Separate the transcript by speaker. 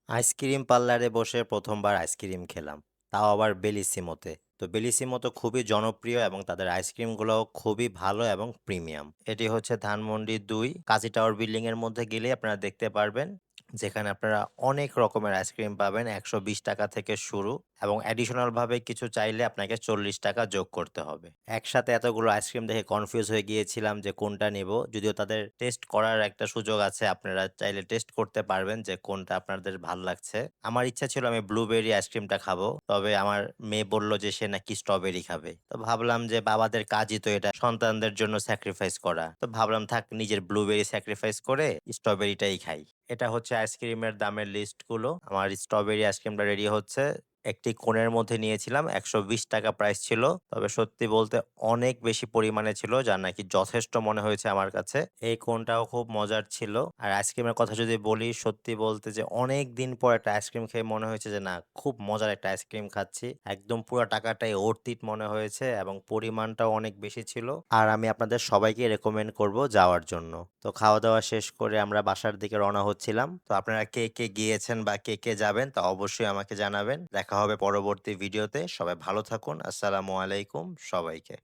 Speaker 1: Ice cream পার্লারে বসে ১ম বার আইসক্রিম খেলাম। তাও আবার বেলিসিমোতে। তো বেলিসিমো তো খুবই জনপ্রিয় এবং তাদের আইসক্রিমগুলোও খুবই ভালো এবং প্রিমিয়াম। এটি হচ্ছে ধানমন্ডি ২ কাজী টাওয়ার বিল্ডিং এর মধ্যে গেলেই আপনারা দেখতে পারবেন। যেখানে আপনারা অনেক রকমের আইসক্রিম পাবেন। ৳১২০ থেকে শুরু এবং অ্যাডিশনাল ভাবে কিছু চাইলে আপনাকে ৳৪০ যোগ করতে হবে। একসাথে এতগুলো আইসক্রিম দেখে কনফিউজ হয়ে গিয়েছিলাম যে কোনটা নিবো। যদিও তাদের টেস্ট করার একটা সুযোগ আছে। আপনারা চাইলে টেস্ট করতে পারবেন যে কোনটা আপনাদের ভাল লাগছে। আমার ইচ্ছা ছিল আমি ব্লুবেরি আইসক্রিমটা খাবো। তবে আমার মেয়ে বলল যে সে নাকি স্ট্রবেরি খাবে। তো ভাবলাম যে বাবাদের কাজই তো এটা সন্তানদের জন্য স্যাক্রিফাইস করা। তো ভাবলাম থাক নিজের ব্লুবেরি স্যাক্রিফাইস করে স্ট্রবেরিটাই খাই। এটা হচ্ছে আইসক্রিমের দামের লিস্টগুলো। আমার স্ট্রবেরি আইসক্রিমটা রেডি হচ্ছে। একটি কোণের মধ্যে নিয়েছিলাম। ৳১২০ প্রাইস ছিল। তবে সত্যি বলতে অনেক বেশি পরিমাণে ছিল যা নাকি যথেষ্ট মনে হয়েছে আমার কাছে। এই কোণটাও খুব মজার ছিল। আর আইসক্রিমের কথা যদি বলি সত্যি বলতে যে অনেকদিন পর একটা আইসক্রিম খেয়ে মনে হয়েছে যে না খুব মজার একটা আইসক্রিম খাচ্ছি। একদম পুরা টাকাটাই worth it মনে হয়েছে এবং পরিমাণটাও অনেক বেশি ছিল। আর আমি আপনাদের সবাইকে রেকমেন্ড করব যাওয়ার জন্য। তো খাওয়া-দাওয়া শেষ করে আমরা বাসার দিকে রওনা হচ্ছিলাম। তো আপনারা কে গিয়েছেন বা কে যাবেন তা অবশ্যই আমাকে জানাবেন। দেখা হবে পরবর্তী ভিডিওতে। সবাই ভালো থাকুন। আসসালামু আলাইকুম সবাইকে।